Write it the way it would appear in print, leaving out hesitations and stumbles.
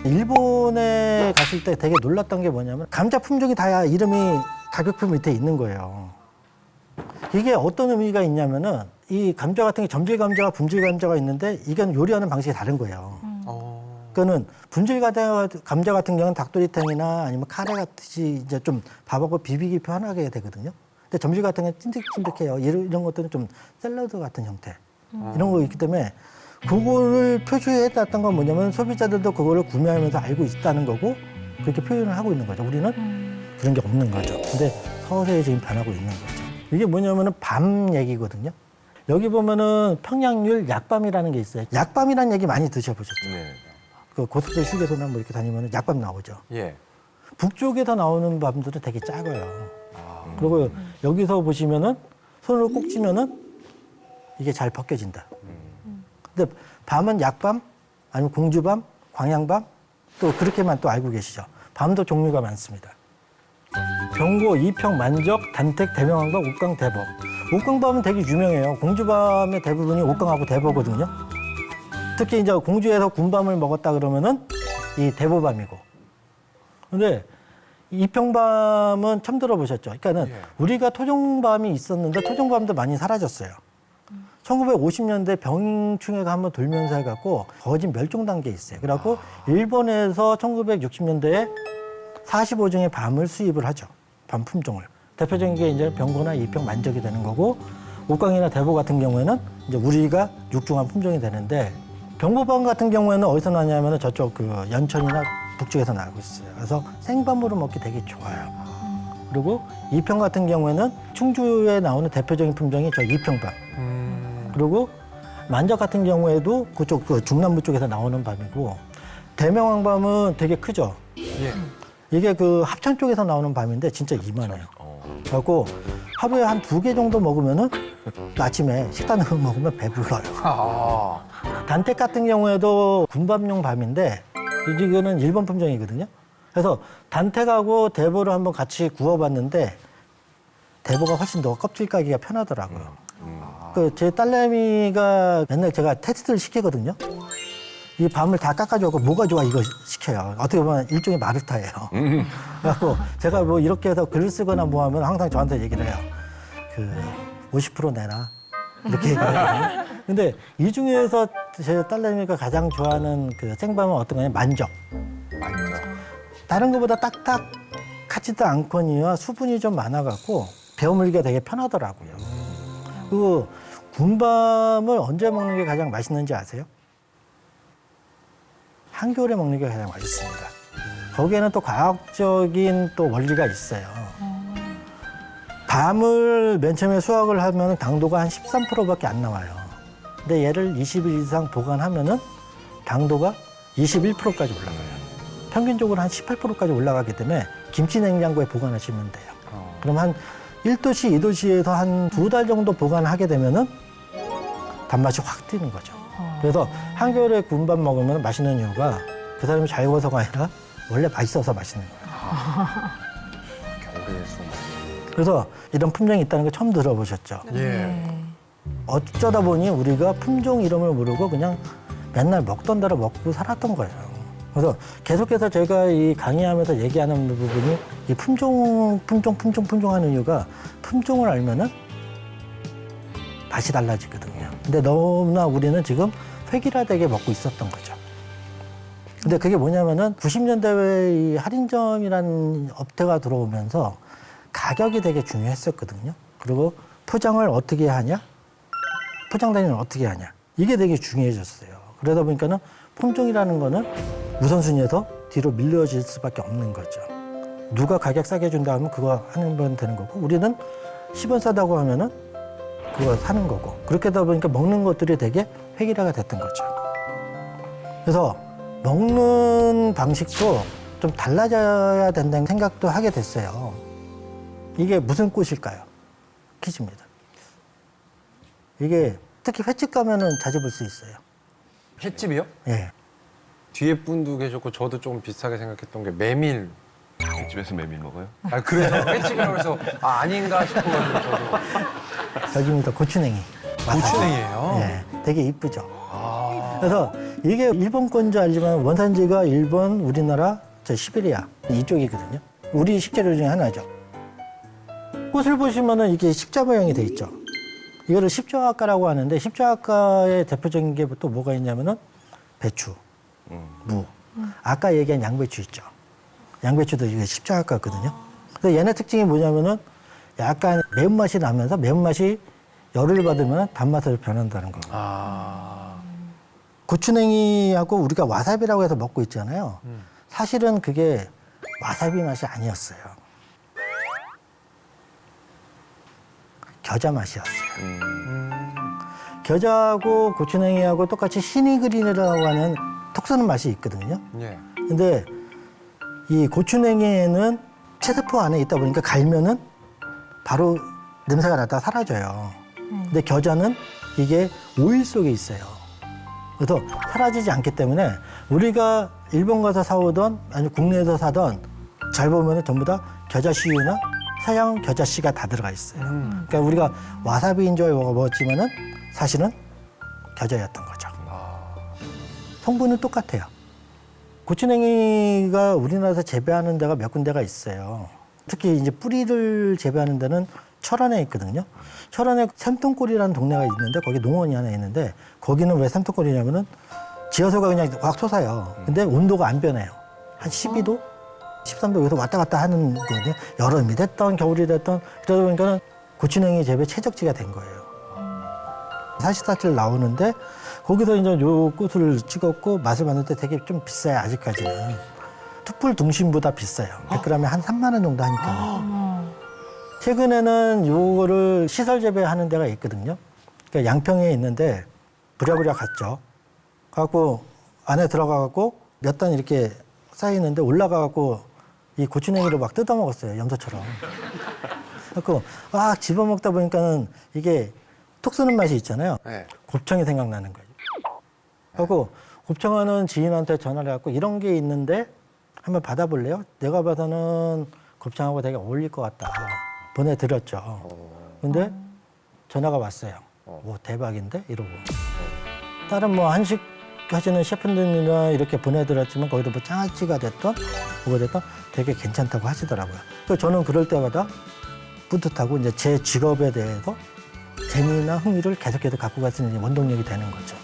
일본에 갔을 때 되게 놀랐던 게 뭐냐면 감자 품종이 다 이름이 가격표 밑에 있는 거예요. 이게 어떤 의미가 있냐면은 이 감자 같은 게 점질 감자와 분질 감자가 있는데 이건 요리하는 방식이 다른 거예요. 그거는 분질 감자 같은 경우는 닭도리탕이나 아니면 카레 같이 이제 좀 밥하고 비비기 편하게 되거든요. 근데 점질 같은 게 찐득찐득해요. 이런 것들은 좀 샐러드 같은 형태. 이런 거 있기 때문에 그거를 표시해놨던 건 뭐냐면 소비자들도 그거를 구매하면서 알고 있다는 거고 그렇게 표현을 하고 있는 거죠. 우리는 그런 게 없는 거죠. 근데 서서히 지금 변하고 있는 거죠. 이게 뭐냐면은 밤 얘기거든요. 여기 보면은 평양률 약밤이라는 게 있어요. 약밤이라는 얘기 많이 드셔보셨죠? 네. 그 고속도로 휴게소나 뭐 이렇게 다니면은 약밤 나오죠. 예. 북쪽에서 나오는 밤들은 되게 작아요. 그리고 여기서 보시면은 손으로 꼭 찌면은 이게 잘 벗겨진다. 근데 밤은 약밤, 아니면 공주밤, 광양밤 또 그렇게만 또 알고 계시죠. 밤도 종류가 많습니다. 병고, 이평, 만적, 단택, 대명왕밤, 옥강, 대버. 옥강밤은 되게 유명해요. 공주밤의 대부분이 옥강하고 대버거든요. 특히 이제 공주에서 군밤을 먹었다 그러면은 이 대보밤이고. 근데 이평밤은 처음 들어보셨죠? 그러니까는 우리가 토종밤이 있었는데 토종밤도 많이 사라졌어요. 1950년대 병충해가 한번 돌면서 해갖고 거진 멸종 단계에 있어요. 그래갖고 일본에서 1960년대에 45종의 밤을 수입을 하죠. 밤 품종을. 대표적인 게 이제 병고나 이평, 만적이 되는 거고 옥강이나 대보 같은 경우에는 이제 우리가 육중한 품종이 되는데 병보밤 같은 경우에는 어디서 나냐면은 저쪽 그 연천이나 북쪽에서 나고 있어요. 그래서 생밤으로 먹기 되게 좋아요. 그리고 이평 같은 경우에는 충주에 나오는 대표적인 품종이 저 이평밤. 그리고 만적 같은 경우에도 그쪽 그 중남부 쪽에서 나오는 밤이고 대명왕밤은 되게 크죠. 예. 이게 그 합천 쪽에서 나오는 밤인데 진짜 이만해요. 그래갖고 하루에 한 2개 정도 먹으면은 아침에 식단으로 먹으면 배불러요. 아. 단택 같은 경우에도 군밤용 밤인데 이거는 일본 품종이거든요. 그래서 단택하고 대보를 한번 같이 구워봤는데 대보가 훨씬 더 껍질 까기가 편하더라고요. 그 제 딸내미가 맨날 제가 테스트를 시키거든요. 이 밤을 다 깎아주고 뭐가 좋아 이거 시켜요. 어떻게 보면 일종의 마르타예요. 그래갖고 제가 뭐 이렇게 해서 글을 쓰거나 뭐 하면 항상 저한테 얘기를 해요. 그 50% 내놔. 이렇게 얘기해요. 근데 이 중에서 제 딸내미가 가장 좋아하는 그 생밤은 어떤 거냐면 만적. 다른 것보다 딱딱하지도 않거니와 수분이 좀 많아갖고 베어물기가 되게 편하더라고요. 그리고 군밤을 언제 먹는 게 가장 맛있는지 아세요? 한겨울에 먹는 게 가장 맛있습니다. 거기에는 또 과학적인 또 원리가 있어요. 밤을 맨 처음에 수확을 하면 당도가 한 13%밖에 안 나와요. 근데 얘를 20일 이상 보관하면은 당도가 21%까지 올라가요. 평균적으로 한 18%까지 올라가기 때문에 김치 냉장고에 보관하시면 돼요. 그럼 한 1도씨, 2도씨에서 한 2달 정도 보관하게 되면은 단맛이 확 뛰는 거죠. 그래서 한겨울에 군밤 먹으면 맛있는 이유가 그 사람이 잘 구워서가 아니라 원래 맛있어서 맛있는 거예요. 겨울에 숨. 그래서 이런 품종이 있다는 거 처음 들어보셨죠? 예. 어쩌다 보니 우리가 품종 이름을 모르고 그냥 맨날 먹던 대로 먹고 살았던 거예요. 그래서 계속해서 제가 이 강의하면서 얘기하는 부분이 이 품종 하는 이유가 품종을 알면은 맛이 달라지거든요. 근데 너무나 우리는 지금 획일화되게 먹고 있었던 거죠. 근데 그게 뭐냐면은 90년대에 이 할인점이라는 업태가 들어오면서 가격이 되게 중요했었거든요. 그리고 포장을 어떻게 하냐? 포장 단위는 어떻게 하냐? 이게 되게 중요해졌어요. 그러다 보니까는 품종이라는 거는 우선순위에서 뒤로 밀려질 수밖에 없는 거죠. 누가 가격 싸게 준다 하면 그거 하는 건 되는 거고 우리는 10원 싸다고 하면은 그거 사는 거고 그렇게 하다 보니까 먹는 것들이 되게 획일화가 됐던 거죠. 그래서 먹는 방식도 좀 달라져야 된다는 생각도 하게 됐어요. 이게 무슨 꽃일까요? 퀴즈입니다. 이게 특히 횟집 가면은 자주 볼 수 있어요. 횟집이요? 예. 뒤에 분도 계셨고 저도 조금 비슷하게 생각했던 게 메밀. 집에서 메밀 먹어요? 아 그래서 횟집이라고 해서 아닌가 싶어가지고 저도. 여기입니다. 고추냉이. 고추냉이에요? 예. 되게 이쁘죠. 아. 그래서 이게 일본 건지 알지만 원산지가 일본, 우리나라, 저 시베리아 이쪽이거든요. 우리 식재료 중에 하나죠. 꽃을 보시면은 이게 십자 모양이 돼 있죠. 이거를 십자화과라고 하는데 십자화과의 대표적인 게 또 뭐가 있냐면은 배추, 무. 아까 얘기한 양배추 있죠. 양배추도 이게 십자화과거든요. 그래서 얘네 특징이 뭐냐면은 약간 매운맛이 나면서 매운맛이 열을 받으면 단맛으로 변한다는 거. 고추냉이하고 우리가 와사비라고 해서 먹고 있잖아요. 사실은 그게 와사비 맛이 아니었어요. 겨자 맛이었어요. 겨자하고 고추냉이하고 똑같이 시니그린이라고 하는 톡 쏘는 맛이 있거든요. 예. 근데 이 고추냉이에는 체세포 안에 있다 보니까 갈면은 바로 냄새가 났다가 사라져요. 근데 겨자는 이게 오일 속에 있어요. 그래서 사라지지 않기 때문에 우리가 일본 가서 사오던 아니면 국내에서 사던 잘 보면은 전부 다 겨자씨유나 서양 겨자씨가 다 들어가 있어요. 그러니까 우리가 와사비인 줄 알고 먹었지만은 사실은 겨자였던 거죠. 성분은 똑같아요. 고추냉이가 우리나라에서 재배하는 데가 몇 군데가 있어요. 특히 이제 뿌리를 재배하는 데는 철원에 있거든요. 철원에 샘통골이라는 동네가 있는데 거기 농원이 하나 있는데 거기는 왜 샘통골이냐면은 지하수가 그냥 확 솟아요. 근데 온도가 안 변해요. 한 12도, 13도 여기서 왔다 갔다 하는 거거든요. 여름이 됐던 겨울이 됐던 그러다 보니까는 고추냉이 재배 최적지가 된 거예요. 사시사철 나오는데 거기서 이제 요 꽃을 찍었고 맛을 봤는데 되게 좀 비싸요 아직까지는. 툭불 등심보다 비싸요. 100g에 한 3만 원 정도 하니까. 최근에는 요거를 시설 재배하는 데가 있거든요. 그러니까 양평에 있는데 부랴부랴 갔죠. 가고 안에 들어가갖고 몇 단 이렇게 쌓이는데 올라가갖고 이 고추냉이를 막 뜯어 먹었어요. 염소처럼. 그래갖고 막 집어먹다 보니까는 이게 톡 쏘는 맛이 있잖아요. 네. 곱창이 생각나는 거예요. 그래갖고 곱창하는 지인한테 전화를 해갖고 이런 게 있는데 한번 받아볼래요? 내가 봐서는 곱창하고 되게 어울릴 것 같다. 보내드렸죠. 근데 전화가 왔어요. 오, 대박인데? 이러고. 다른 뭐 한식 하시는 셰프님이나 이렇게 보내드렸지만 거기도 뭐 장아찌가 됐던 뭐가 됐던 되게 괜찮다고 하시더라고요. 그래서 저는 그럴 때마다 뿌듯하고 이제 제 직업에 대해서 재미나 흥미를 계속해서 갖고 갈 수 있는 원동력이 되는 거죠.